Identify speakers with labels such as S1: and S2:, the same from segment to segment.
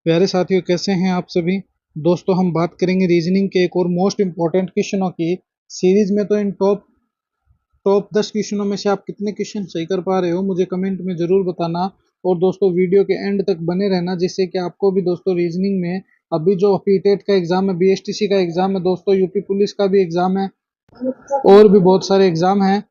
S1: प्यारे साथियों, कैसे हैं आप सभी दोस्तों। हम बात करेंगे रीजनिंग के एक और मोस्ट इम्पोर्टेंट क्वेश्चनों की सीरीज में। तो इन टॉप टॉप 10 क्वेश्चनों में से आप कितने क्वेश्चन सही कर पा रहे हो, मुझे कमेंट में जरूर बताना। और दोस्तों वीडियो के एंड तक बने रहना, जिससे कि आपको भी दोस्तों रीजनिंग में अभी जो पीटेट का एग्जाम है, बीएसटीसी का एग्जाम है दोस्तों, यूपी पुलिस का भी एग्जाम है और भी बहुत सारे एग्जाम हैं,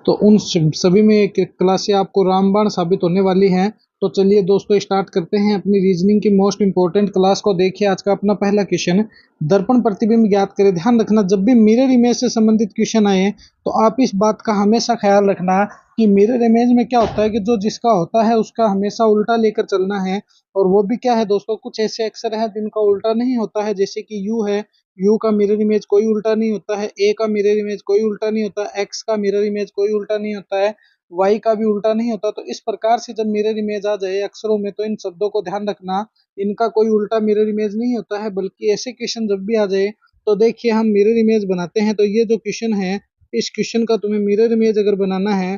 S1: तो उन सभी में एक क्लासें आपको रामबाण साबित होने वाली हैं। तो चलिए दोस्तों स्टार्ट करते हैं अपनी रीजनिंग की मोस्ट इंपॉर्टेंट क्लास को। देखिए आज का अपना पहला क्वेश्चन, दर्पण प्रतिबिंब ज्ञात करें। ध्यान रखना, जब भी मिरर इमेज से संबंधित क्वेश्चन आए तो आप इस बात का हमेशा ख्याल रखना कि मिरर इमेज में क्या होता है कि जो जिसका होता है उसका हमेशा उल्टा लेकर चलना है। और वो भी क्या है दोस्तों, कुछ ऐसे अक्षर हैं जिनका उल्टा नहीं होता है, जैसे कि यू है, यू का मिरर इमेज कोई उल्टा नहीं होता है, ए का मिरर इमेज कोई उल्टा नहीं होता, एक्स का मिरर इमेज कोई उल्टा नहीं होता है, वाई का भी उल्टा नहीं होता। तो इस प्रकार से जब मिरर इमेज आ जाए अक्षरों में, तो इन शब्दों को ध्यान रखना, इनका कोई उल्टा मिरर इमेज नहीं होता है। बल्कि ऐसे क्वेश्चन जब भी आ जाए तो देखिए हम मिरर इमेज बनाते हैं। तो ये जो क्वेश्चन है, इस क्वेश्चन का तुम्हें मिरर इमेज अगर बनाना है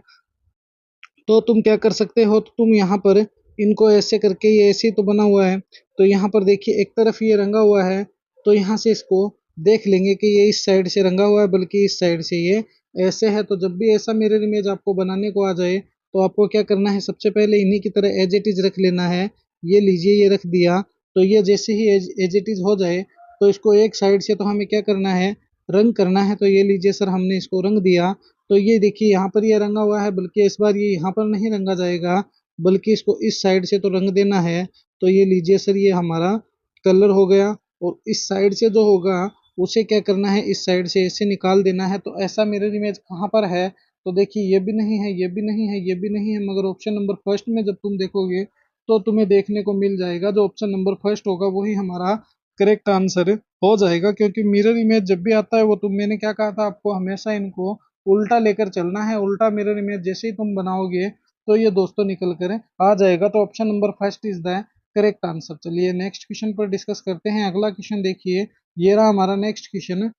S1: तो तुम क्या कर सकते हो, तो तुम यहाँ पर इनको ऐसे करके, ये ऐसे तो बना हुआ है, तो यहाँ पर देखिए एक तरफ ये रंगा हुआ है, तो यहाँ से इसको देख लेंगे कि ये इस साइड से रंगा हुआ है, बल्कि इस साइड से ये ऐसे है। तो जब भी ऐसा मिरर इमेज आपको बनाने को आ जाए तो आपको क्या करना है, सबसे पहले इन्हीं की तरह एज इट इज रख लेना है। ये लीजिए, ये रख दिया। तो ये जैसे ही एज इट इज हो जाए तो इसको एक साइड से तो हमें क्या करना है, रंग करना है। तो ये लीजिए सर, हमने इसको रंग दिया। तो ये देखिए यहाँ पर ये रंगा हुआ है, बल्कि इस बार ये यहाँ पर नहीं रंगा जाएगा, बल्कि इसको इस साइड से तो रंग देना है। तो ये लीजिए सर, ये हमारा कलर हो गया। और इस साइड से जो होगा उसे क्या करना है, इस साइड से ऐसे निकाल देना है। तो ऐसा मिरर इमेज कहाँ पर है, तो देखिए ये भी नहीं है, ये भी नहीं है, ये भी नहीं है, मगर ऑप्शन नंबर फर्स्ट में जब तुम देखोगे तो तुम्हें देखने को मिल जाएगा, जो ऑप्शन नंबर फर्स्ट होगा वही हमारा करेक्ट आंसर हो जाएगा। क्योंकि मिरर इमेज जब भी आता है, वो मैंने क्या कहा था आपको, हमेशा इनको उल्टा लेकर चलना है। उल्टा मिरर इमेज जैसे ही तुम बनाओगे तो ये दोस्तों निकल कर आ जाएगा। तो option number first is the correct answer. चलिए नेक्स्ट क्वेश्चन पर डिस्कस करते हैं। अगला क्वेश्चन देखिए, ये रहा हमारा नेक्स्ट क्वेश्चन।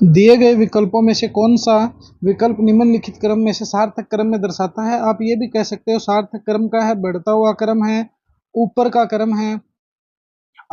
S1: दिए गए विकल्पों में से कौन सा विकल्प निम्नलिखित क्रम में से सार्थक क्रम में दर्शाता है। आप ये भी कह सकते हो सार्थक क्रम का है, बढ़ता हुआ क्रम है, ऊपर का क्रम है,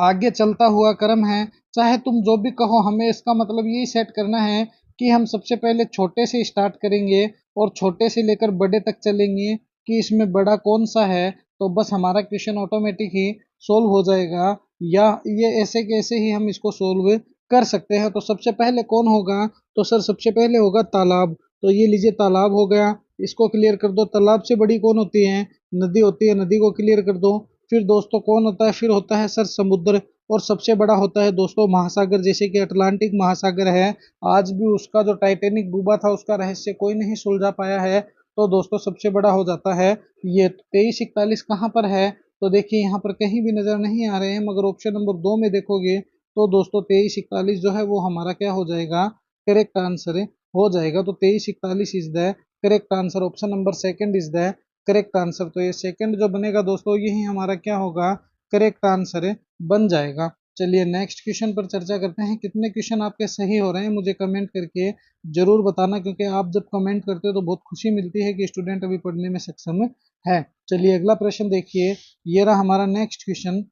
S1: आगे चलता हुआ क्रम है। चाहे तुम जो भी कहो, हमें इसका मतलब यही सेट करना है कि हम सबसे पहले छोटे से स्टार्ट करेंगे और छोटे से लेकर बड़े तक चलेंगे कि इसमें बड़ा कौन सा है। तो बस हमारा क्वेश्चन ऑटोमेटिक ही सोल्व हो जाएगा, या ये ऐसे कैसे ही हम इसको सोल्व कर सकते हैं। तो सबसे पहले कौन होगा, तो सर सबसे पहले होगा तालाब। तो ये लीजिए तालाब हो गया, इसको क्लियर कर दो। तालाब से बड़ी कौन होती है, नदी होती है, नदी को क्लियर कर दो। फिर दोस्तों कौन होता है, फिर होता है सर समुद्र। और सबसे बड़ा होता है दोस्तों महासागर, जैसे कि अटलांटिक महासागर है। आज भी उसका जो टाइटेनिक डूबा था उसका रहस्य कोई नहीं सुलझा पाया है। तो दोस्तों सबसे बड़ा हो जाता है ये। 2341 कहाँ पर है, तो देखिए यहाँ पर कहीं भी नजर नहीं आ रहे हैं, मगर ऑप्शन नंबर 2 में देखोगे तो दोस्तों 2341 जो है वो हमारा क्या हो जाएगा, करेक्ट आंसर हो जाएगा। तो 2341 is the correct answer. Option number second is the correct answer. तो ये सेकंड जो बनेगा दोस्तों, यही हमारा क्या होगा, करेक्ट आंसर बन जाएगा। चलिए नेक्स्ट क्वेश्चन पर चर्चा करते हैं। कितने क्वेश्चन आपके सही हो रहे हैं मुझे कमेंट करके जरूर बताना, क्योंकि आप जब कमेंट करते हो तो बहुत खुशी मिलती है कि स्टूडेंट अभी पढ़ने में सक्षम है। चलिए अगला प्रश्न देखिए, ये रहा हमारा नेक्स्ट क्वेश्चन।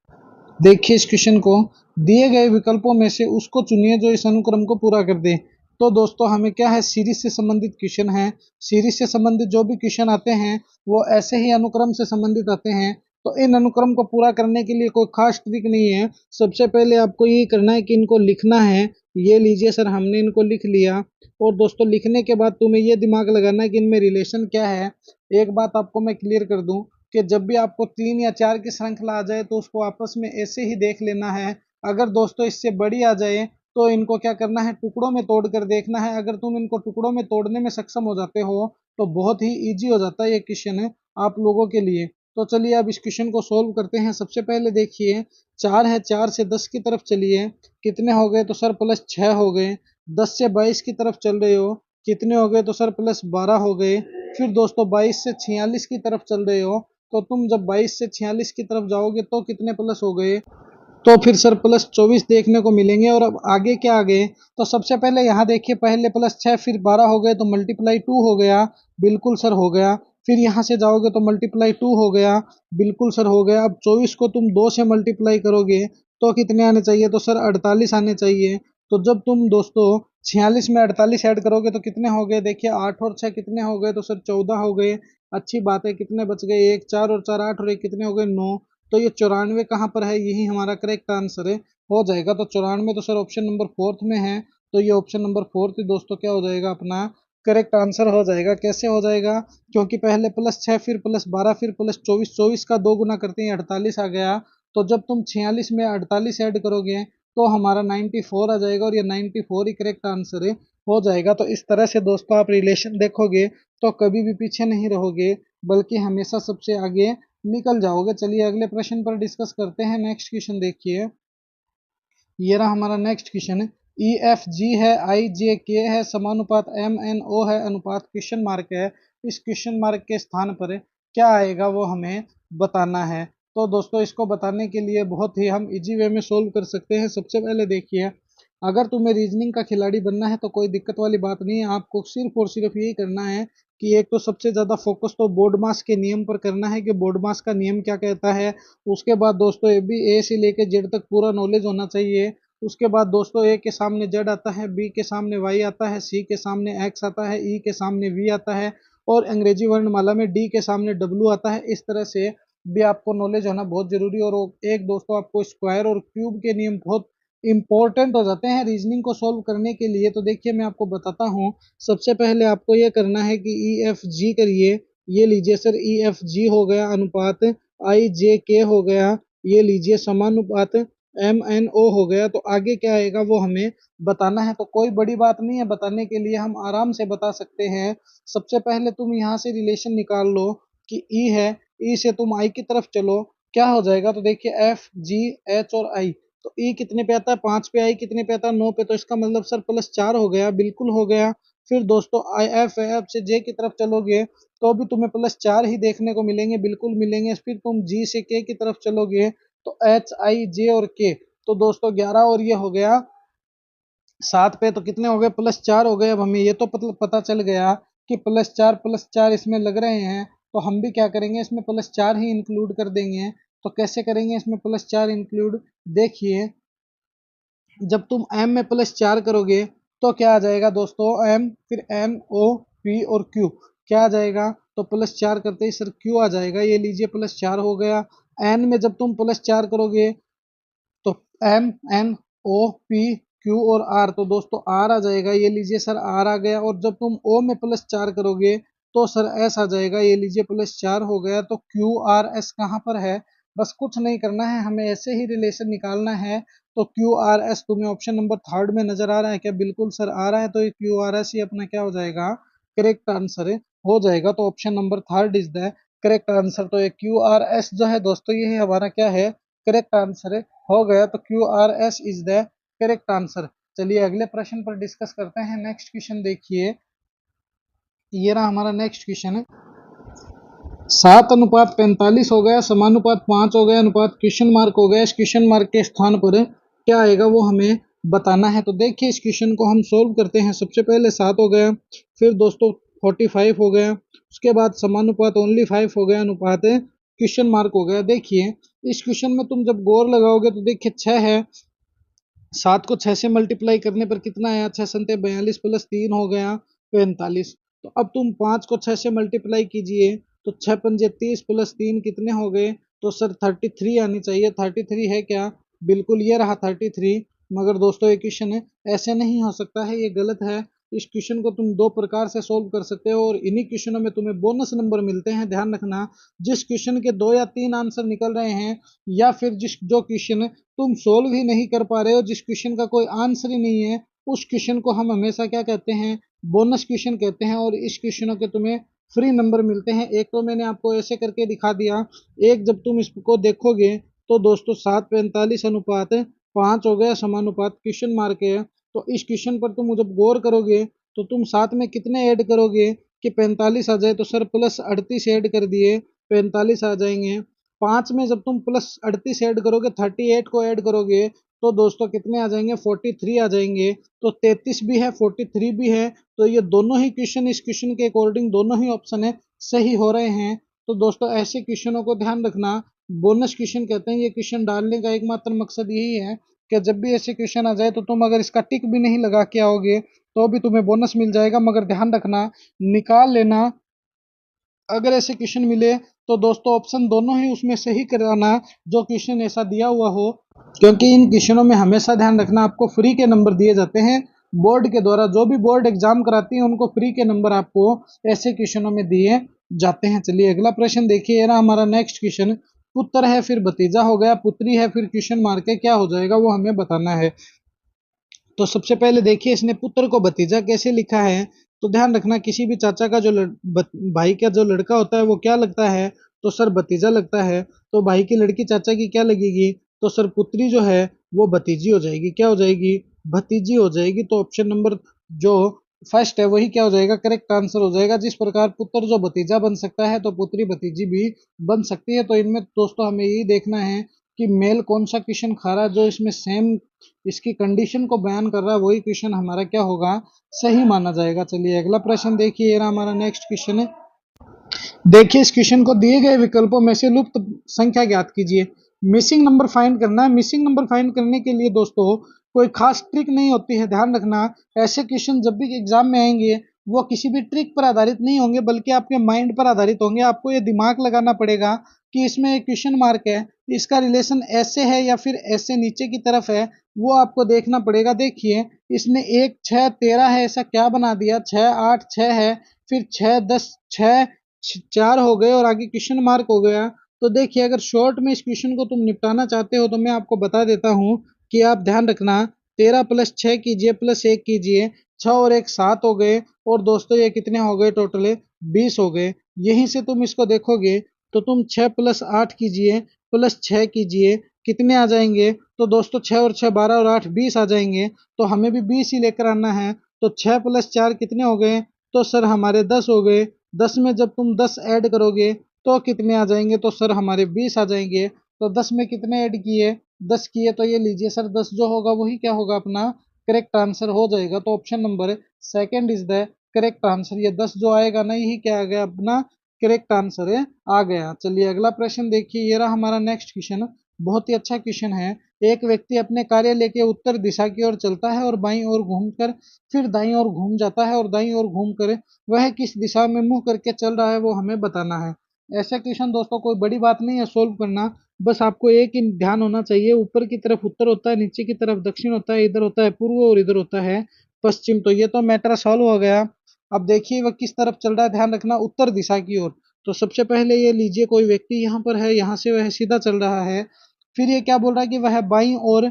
S1: देखिए इस क्वेश्चन को, दिए गए विकल्पों में से उसको चुनिए जो इस अनुक्रम को पूरा कर दे। तो दोस्तों हमें क्या है, सीरीज से संबंधित क्वेश्चन है। सीरीज से संबंधित जो भी क्वेश्चन आते हैं वो ऐसे ही अनुक्रम से संबंधित आते हैं। तो इन अनुक्रम को पूरा करने के लिए कोई खास ट्रिक नहीं है। सबसे पहले आपको ये करना है कि इनको लिखना है। ये लीजिए सर, हमने इनको लिख लिया। और दोस्तों लिखने के बाद तुम्हें ये दिमाग लगाना है कि इनमें रिलेशन क्या है। एक बात आपको मैं क्लियर कर दूं कि जब भी आपको 3 या 4 की श्रृंखला आ जाए तो उसको आपस में ऐसे ही देख लेना है। अगर दोस्तों इससे बड़ी आ जाए तो इनको क्या करना है, टुकड़ों में तोड़ कर देखना है। अगर तुम इनको टुकड़ों में तोड़ने में सक्षम हो जाते हो तो बहुत ही इजी हो जाता है ये क्वेश्चन आप लोगों के लिए। तो चलिए अब इस क्वेश्चन को सोल्व करते हैं। सबसे पहले देखिए 4 है, 4 से 10 की तरफ चलिए, कितने हो गए, तो सर प्लस 6 हो गए। 10 से 22 की तरफ चल रहे हो, कितने हो गए, तो सर प्लस 12 हो गए। फिर दोस्तों 22 से 46 की तरफ चल रहे हो, तो तुम जब 22 से 46 की तरफ जाओगे तो कितने प्लस हो गए, तो फिर सर प्लस 24 देखने को मिलेंगे। और अब आगे क्या आ गए, तो सबसे पहले यहाँ देखिए, पहले प्लस 6 फिर 12 हो गए, तो मल्टीप्लाई 2 हो गया। बिल्कुल सर हो गया। फिर यहाँ से जाओगे तो मल्टीप्लाई 2 हो गया, बिल्कुल सर हो गया। अब 24 को तुम 2 से मल्टीप्लाई करोगे तो कितने आने चाहिए, तो सर 48 आने चाहिए। तो जब तुम दोस्तों 46 में 48 ऐड करोगे तो कितने हो गए, देखिए 8 और 6 कितने हो गए, तो सर 14 हो गए। अच्छी बात है, कितने बच गए, एक 4 और 4 8 और एक कितने हो गए 9। तो ये 94 कहाँ पर है, यही हमारा करेक्ट आंसर है, हो जाएगा। तो 94 तो सर ऑप्शन नंबर फोर्थ में है, तो ये ऑप्शन नंबर फोर्थ ही दोस्तों क्या हो जाएगा अपना करेक्ट आंसर हो जाएगा। कैसे हो जाएगा, क्योंकि पहले +6 फिर +12 फिर +24, 24 का 2 गुना करते हैं 48 आ गया। तो जब तुम 46 में 48 ऐड करोगे तो हमारा 94 आ जाएगा, और ये 94 ही करेक्ट आंसर है, हो जाएगा। तो इस तरह से दोस्तों आप रिलेशन देखोगे तो कभी भी पीछे नहीं रहोगे, बल्कि हमेशा सबसे आगे निकल जाओगे। चलिए अगले प्रश्न पर डिस्कस करते हैं। नेक्स्ट क्वेश्चन देखिए, ये रहा हमारा next question. E F G है, आई जे के है, समानुपात एम एन ओ है, अनुपात क्वेश्चन मार्क है। इस क्वेश्चन मार्क के स्थान पर क्या आएगा वो हमें बताना है। तो दोस्तों इसको बताने के लिए बहुत ही हम इजी वे में सोल्व कर सकते हैं। सबसे पहले देखिए, अगर तुम्हें रीजनिंग का खिलाड़ी बनना है तो कोई दिक्कत वाली बात नहीं है, आपको सिर्फ और सिर्फ यही करना है कि एक तो सबसे ज़्यादा फोकस तो बोर्ड मास के नियम पर करना है कि बोर्ड मास का नियम क्या कहता है। उसके बाद दोस्तों ये भी ए से लेके जेड तक पूरा नॉलेज होना चाहिए। उसके बाद दोस्तों ए के सामने जेड आता है, बी के सामने वाई आता है, सी के सामने एक्स आता है, ई के सामने वी आता है, और अंग्रेजी वर्णमाला में डी के सामने डब्ल्यू आता है। इस तरह से भी आपको नॉलेज होना बहुत जरूरी है। और एक दोस्तों आपको स्क्वायर और क्यूब के नियम बहुत इंपॉर्टेंट हो जाते हैं रीजनिंग को सॉल्व करने के लिए। तो देखिए मैं आपको बताता हूँ। सबसे पहले आपको ये करना है कि ई एफ जी करिए, ये लीजिए सर ई एफ जी हो गया, अनुपात आई जे के हो गया, ये लीजिए समानुपात एम एन ओ हो गया। तो आगे क्या आएगा वो हमें बताना है। तो कोई बड़ी बात नहीं है, बताने के लिए हम आराम से बता सकते हैं। सबसे पहले तुम यहाँ से रिलेशन निकाल लो कि ई है, ई से तुम आई की तरफ चलो, क्या हो जाएगा। तो देखिए एफ जी एच और आई, तो ई कितने पे आता है 5 पे, आई कितने पे आता है 9 पे, तो इसका मतलब सर +4 हो गया, बिल्कुल हो गया। फिर दोस्तों आई एफ से जे की तरफ चलोगे तो भी तुम्हें +4 ही देखने को मिलेंगे, बिल्कुल मिलेंगे। फिर तुम जी से के की तरफ चलोगे तो एच आई जे और के, तो दोस्तों 11 और ये हो गया 7 पे, तो कितने हो गए +4 हो गए। अब हमें ये तो पता चल गया कि +4 इसमें लग रहे हैं, तो हम भी क्या करेंगे इसमें +4 ही इंक्लूड कर देंगे। तो कैसे करेंगे इसमें +4 इंक्लूड, देखिए जब तुम m में +4 करोगे तो क्या आ जाएगा दोस्तों, m फिर n o p और q, क्या आ जाएगा, तो +4 करते ही सर q आ जाएगा। ये लीजिए +4 हो गया। n में जब तुम +4 करोगे तो M N O P Q और आर, तो दोस्तों आर आ जाएगा, ये लीजिए सर आर आ गया। और जब तुम ओ में +4 करोगे तो सर एस आ जाएगा, ये लीजिए +4 हो गया। तो क्यू आर एस कहाँ पर है, बस कुछ नहीं करना है, हमें ऐसे ही रिलेशन निकालना है। तो क्यू आर एस तुम्हें ऑप्शन नंबर थर्ड में नजर आ रहा है क्या, बिल्कुल सर आ रहा है। तो ये क्यू आर एस ही अपना क्या हो जाएगा, करेक्ट आंसर हो जाएगा। तो option number third is the correct answer. तो ये क्यू आर एस जो है दोस्तों, ये हमारा क्या है, करेक्ट आंसर हो गया। तो Q R S is the correct answer. चलिए अगले प्रश्न पर डिस्कस करते हैं। नेक्स्ट क्वेश्चन देखिए, ये रहा हमारा नेक्स्ट क्वेश्चन। 7:45 हो गया, समानुपात 5 हो गया, अनुपात क्वेश्चन मार्क हो गया। इस क्वेश्चन मार्क के स्थान पर क्या आएगा वो हमें बताना है। तो देखिए इस क्वेश्चन को हम सोल्व करते हैं। सबसे पहले 7 हो गया, फिर दोस्तों 45 हो गया, उसके बाद समानुपात ओनली 5 हो गया, अनुपात क्वेश्चन मार्क हो गया। देखिए इस क्वेश्चन में तुम जब गौर लगाओगे तो देखिए 6 है, 7 को 6 से मल्टीप्लाई करने पर कितना आया, 6 संते 42 +3 हो गया 45। तो अब तुम 5 को 6 से मल्टीप्लाई कीजिए तो 6 पंजे 30 +3 कितने हो गए, तो सर 33 आनी चाहिए। 33 है क्या, बिल्कुल ये रहा 33। मगर दोस्तों ये क्वेश्चन ऐसे नहीं हो सकता है, ये गलत है। इस क्वेश्चन को तुम दो प्रकार से सोल्व कर सकते हो, और इन्हीं क्वेश्चनों में तुम्हें बोनस नंबर मिलते हैं, ध्यान रखना। जिस क्वेश्चन के 2 या 3 आंसर निकल रहे हैं, या फिर जो क्वेश्चन तुम सोल्व ही नहीं कर पा रहे हो, जिस क्वेश्चन का कोई आंसर ही नहीं है, उस क्वेश्चन को हम हमेशा क्या कहते हैं, बोनस क्वेश्चन कहते हैं। और इस क्वेश्चनों के तुम्हें फ्री नंबर मिलते हैं। एक तो मैंने आपको ऐसे करके दिखा दिया, एक जब तुम इसको देखोगे तो दोस्तों 7:45 अनुपात 5 हो गया, समानुपात क्वेश्चन मार्क है। तो इस क्वेश्चन पर तुम जब गौर करोगे तो तुम साथ में कितने ऐड करोगे कि 45 आ जाए, तो सर +38 ऐड कर दिए, 45 आ जाएंगे। 5 में जब तुम +38 ऐड करोगे, 38 को ऐड करोगे तो दोस्तों कितने आ जाएंगे, 43 आ जाएंगे। तो 33 भी है 43 भी है, तो ये दोनों ही क्वेश्चन इस क्वेश्चन के अकॉर्डिंग दोनों ही ऑप्शन है सही हो रहे हैं। तो दोस्तों ऐसे क्वेश्चनों को ध्यान रखना, बोनस क्वेश्चन कहते हैं। ये क्वेश्चन डालने का एकमात्र मकसद यही है कि जब भी ऐसे क्वेश्चन आ जाए तो तुम अगर इसका टिक भी नहीं लगा के आओगे तो भी तुम्हें बोनस मिल जाएगा। मगर ध्यान रखना, निकाल लेना अगर ऐसे क्वेश्चन मिले तो दोस्तों ऑप्शन दोनों ही उसमें सही कराना जो क्वेश्चन ऐसा दिया हुआ हो, क्योंकि इन क्वेश्चनों में हमेशा ध्यान रखना आपको फ्री के नंबर दिए जाते हैं बोर्ड के द्वारा। जो भी बोर्ड एग्जाम कराती है उनको फ्री के नंबर आपको ऐसे क्वेश्चनों में दिए जाते हैं। चलिए अगला प्रश्न देखिए, ये रहा हमारा नेक्स्ट क्वेश्चन। पुत्र है फिर भतीजा हो गया, पुत्री है फिर क्वेश्चन मार के क्या हो जाएगा वो हमें बताना है। तो सबसे पहले देखिए इसने पुत्र को भतीजा कैसे लिखा है। तो ध्यान रखना, किसी भी चाचा का जो भाई का जो लड़का होता है वो क्या लगता है, तो सर भतीजा लगता है। तो भाई की लड़की चाचा की क्या लगेगी, तो सर पुत्री जो है वो भतीजी हो जाएगी। क्या हो जाएगी, भतीजी हो जाएगी। तो ऑप्शन नंबर जो फर्स्ट है वही क्या हो जाएगा, करेक्ट आंसर हो जाएगा। जिस प्रकार पुत्र जो भतीजा बन सकता है तो पुत्री भतीजी भी बन सकती है। तो इनमें दोस्तों हमें यही देखना है कि मेल कौन सा क्वेश्चन खा रहा है, जो इसमें सेम इसकी कंडीशन को बयान कर रहा है वही क्वेश्चन हमारा क्या होगा, सही माना जाएगा। चलिए अगला प्रश्न देखिए, ये रहा हमारा नेक्स्ट क्वेश्चन है। देखिए इस क्वेश्चन को दिए गए विकल्पों में से लुप्त संख्या ज्ञात कीजिए। मिसिंग नंबर फाइंड करना है। मिसिंग नंबर फाइंड करने के लिए दोस्तों कोई खास ट्रिक नहीं होती है। ध्यान रखना, ऐसे क्वेश्चन जब भी एग्जाम में आएंगे वो किसी भी ट्रिक पर आधारित नहीं होंगे, बल्कि आपके माइंड पर आधारित होंगे। आपको ये दिमाग लगाना पड़ेगा कि इसमें एक क्वेश्चन मार्क है, इसका रिलेशन ऐसे है या फिर ऐसे नीचे की तरफ है, वो आपको देखना पड़ेगा। देखिए इसने 1 6 13 है, ऐसा क्या बना दिया, 6 8 6 है, फिर 6 10 6 4 हो गए और आगे क्वेश्चन मार्क हो गया। तो देखिए अगर शॉर्ट में इस क्वेश्चन को तुम निपटाना चाहते हो तो मैं आपको बता देता हूँ कि आप ध्यान रखना, 13 प्लस 6 कीजिए प्लस 1 कीजिए, 6 और 1 7 हो गए, और दोस्तों ये कितने हो गए, टोटल 20 हो गए। यहीं से तुम इसको देखोगे तो तुम 6 प्लस 8 कीजिए प्लस 6 कीजिए, कितने आ जाएंगे, तो दोस्तों 6 और 6 12 और 8 20 आ जाएंगे। तो हमें भी 20 ही लेकर आना है। तो 6 प्लस 4 कितने हो गए, तो सर हमारे 10 हो गए। 10 में जब तुम 10 ऐड करोगे तो कितने आ जाएंगे, तो सर हमारे 20 आ जाएंगे। तो 10 में कितने ऐड किए, 10 किए, तो ये लीजिए सर 10 जो होगा वही क्या होगा, अपना करेक्ट आंसर हो जाएगा। तो option number second is the correct answer. ये 10 जो आएगा ना यही क्या आ गया, अपना करेक्ट आंसर है, आ गया। चलिए अगला प्रश्न देखिए, ये रहा हमारा नेक्स्ट क्वेश्चन। बहुत ही अच्छा क्वेश्चन है। एक व्यक्ति अपने कार्यालय के उत्तर दिशा की ओर चलता है और बाईं ओर घूमकर फिर दाईं ओर घूम जाता है, और दाईं ओर घूमकर वह किस दिशा में मुंह करके चल रहा है वो हमें बताना है। ऐसा क्वेश्चन दोस्तों कोई बड़ी बात नहीं है सोल्व करना, बस आपको एक ही ध्यान होना चाहिए, ऊपर की तरफ उत्तर होता है, नीचे की तरफ दक्षिण होता है, इधर होता है पूर्व और इधर होता है पश्चिम। तो ये तो मैटर सॉल्व हो गया। अब देखिए वह किस तरफ चल रहा है, ध्यान रखना उत्तर दिशा की ओर। तो सबसे पहले ये लीजिए कोई व्यक्ति यहाँ पर है, यहाँ से वह सीधा चल रहा है। फिर ये क्या बोल रहा है कि वह बाईं ओर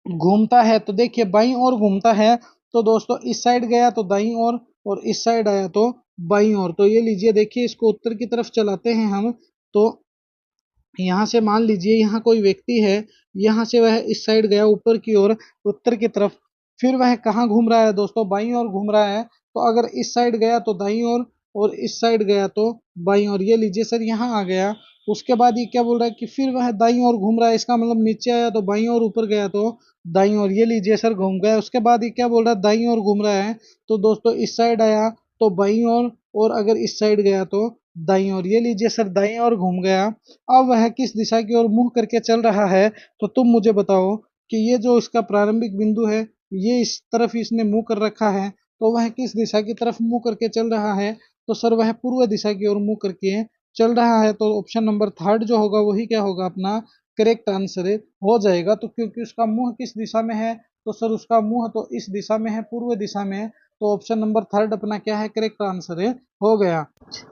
S1: घूमता है। तो देखिए बाईं ओर घूमता है तो दोस्तों इस साइड गया तो दाईं ओर, और इस साइड आया तो बाईं ओर। तो ये लीजिए देखिए इसको उत्तर की तरफ चलाते हैं हम। तो यहाँ से मान लीजिए यहाँ कोई व्यक्ति है, यहाँ से वह इस साइड गया ऊपर की ओर उत्तर की तरफ, फिर वह कहाँ घूम रहा है दोस्तों, बाईं ओर घूम रहा है। तो अगर इस साइड गया तो दाईं ओर, और इस साइड गया तो बाईं ओर। ये लीजिए सर यहाँ आ गया। उसके बाद ये क्या बोल रहा है कि फिर वह दाईं ओर घूम रहा है, इसका मतलब नीचे आया तो बाईं ओर, ऊपर गया तो दाईं ओर। ये लीजिए सर घूम गया। उसके बाद ये क्या बोल रहा है, दाईं ओर घूम रहा है। तो दोस्तों इस साइड आया तो बाईं ओर, और अगर इस साइड गया तो दाईं ओर। ये लीजिए सर दाईं ओर घूम गया। अब वह किस दिशा की ओर मुंह करके चल रहा है, तो तुम मुझे बताओ कि ये जो इसका प्रारंभिक बिंदु है ये इस तरफ इसने मुंह कर रखा है, तो वह किस दिशा की तरफ मुंह करके चल रहा है, तो सर वह पूर्व दिशा की ओर मुंह करके चल रहा है। तो ऑप्शन नंबर थर्ड जो होगा वही क्या होगा, अपना करेक्ट आंसर हो जाएगा। तो क्योंकि उसका मुंह किस दिशा में है, तो सर उसका मुंह तो इस दिशा में है, पूर्व दिशा में। तो ऑप्शन नंबर थर्ड अपना क्या है, करेक्ट आंसर हो गया।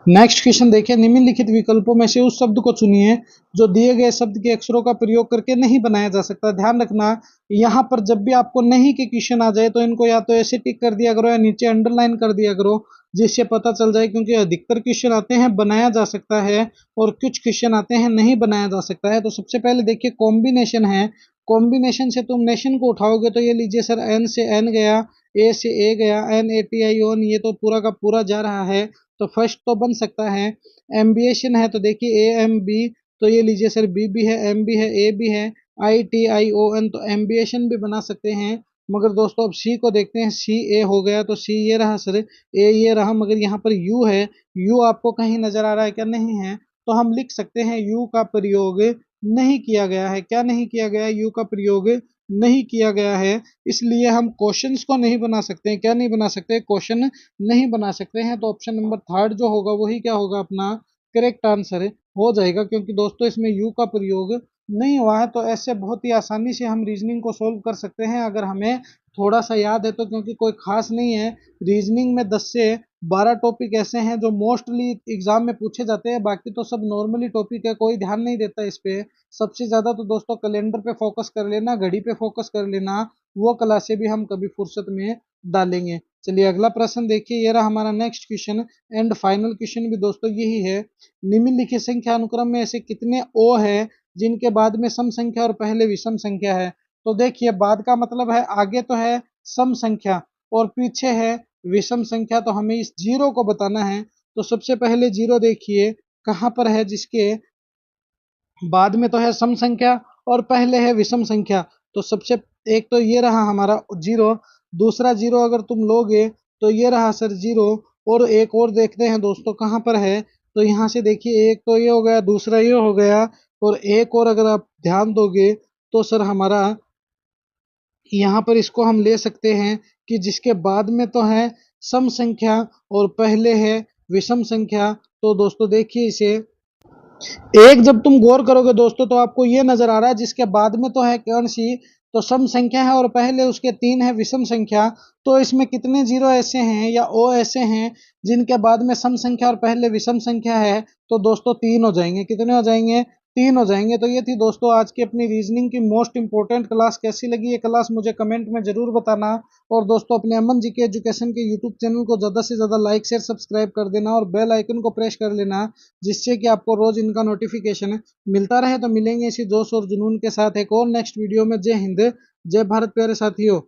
S1: नेक्स्ट क्वेश्चन देखिए, निम्नलिखित विकल्पों में से उस शब्द को चुनिए जो दिए गए शब्द के अक्षरों का प्रयोग करके नहीं बनाया जा सकता। ध्यान रखना, यहाँ पर जब भी आपको नहीं के क्वेश्चन आ जाए तो इनको या तो ऐसे टिक कर दिया करो या नीचे अंडरलाइन कर दिया करो, जिससे पता चल जाए। क्योंकि अधिकतर क्वेश्चन आते हैं बनाया जा सकता है और कुछ क्वेश्चन आते हैं नहीं बनाया जा सकता है। तो सबसे पहले देखिए कॉम्बिनेशन है। कॉम्बिनेशन से तुम नेशन को उठाओगे तो ये लीजिए सर एन से एन गया, ए से ए गया, N A T I O N, ये तो पूरा का पूरा जा रहा है। तो फर्स्ट तो बन सकता है। एम्बिएशन है तो देखिए ए एम बी, तो ये लीजिए सर बी भी है, एम भी है, ए भी है, I T I O N, तो एम्बिएशन भी बना सकते हैं। मगर दोस्तों अब सी को देखते हैं, सी ए हो गया तो सी ये रहा सर, ए ये रहा, मगर यहाँ पर यू है, यू आपको कहीं नजर आ रहा है क्या? नहीं है। तो हम लिख सकते हैं यू का प्रयोग नहीं किया गया है। क्या नहीं किया गया है? यू का प्रयोग नहीं किया गया है, इसलिए हम क्वेश्चंस को नहीं बना सकते हैं। क्या नहीं बना सकते? क्वेश्चन नहीं बना सकते हैं। तो ऑप्शन नंबर थर्ड जो होगा वही क्या होगा? अपना करेक्ट आंसर हो जाएगा, क्योंकि दोस्तों इसमें यू का प्रयोग नहीं हुआ है। तो ऐसे बहुत ही आसानी से हम रीजनिंग को सोल्व कर सकते हैं अगर हमें थोड़ा सा याद है तो, क्योंकि कोई खास नहीं है। रीजनिंग में 10 से 12 टॉपिक ऐसे हैं जो मोस्टली एग्जाम में पूछे जाते हैं, बाकी तो सब नॉर्मली टॉपिक है, कोई ध्यान नहीं देता इस पे। सबसे ज्यादा तो दोस्तों कैलेंडर पे फोकस कर लेना, घड़ी पे फोकस कर लेना, वो क्लासे भी हम कभी फुर्सत में डालेंगे। चलिए अगला प्रश्न देखिए, ये रहा हमारा next question and final question भी दोस्तों यही है। निम्नलिखित संख्या अनुक्रम में ऐसे कितने ओ है जिनके बाद में सम संख्या और पहले विषम संख्या है? तो देखिए बाद का मतलब है आगे तो है सम संख्या और पीछे है विषम संख्या, तो हमें इस जीरो को बताना है। तो सबसे पहले जीरो देखिए कहाँ पर है, जिसके बाद में तो है सम संख्या और पहले है विषम संख्या। तो सबसे एक तो ये रहा हमारा जीरो, दूसरा जीरो अगर तुम लोगे तो ये रहा सर जीरो, और एक और देखते हैं दोस्तों कहाँ पर है। तो यहाँ से देखिए एक तो ये हो गया, दूसरा ये हो गया, और एक और अगर आप ध्यान दोगे तो सर हमारा यहाँ पर इसको हम ले सकते हैं कि जिसके बाद में तो है सम संख्या और पहले है विषम संख्या। तो दोस्तों देखिए इसे एक जब तुम गौर करोगे दोस्तों तो आपको ये नजर आ रहा है जिसके बाद में तो है कौन सी? तो सम संख्या है और पहले उसके तीन है विषम संख्या। तो इसमें कितने जीरो ऐसे हैं या ओ ऐसे हैं जिनके बाद में सम संख्या और पहले विषम संख्या है? तो दोस्तों तीन हो जाएंगे। कितने हो जाएंगे? तीन हो जाएंगे। तो ये थी दोस्तों आज की अपनी रीजनिंग की मोस्ट इंपॉर्टेंट क्लास। कैसी लगी ये क्लास मुझे कमेंट में जरूर बताना। और दोस्तों अपने अमन जी के एजुकेशन के यूट्यूब चैनल को ज्यादा से ज्यादा लाइक शेयर सब्सक्राइब कर देना और बेल आइकन को प्रेस कर लेना, जिससे कि आपको रोज इनका नोटिफिकेशन मिलता रहे। तो मिलेंगे इसी जोश और जुनून के साथ एक और नेक्स्ट वीडियो में। जय हिंद, जय भारत प्यारे साथियों।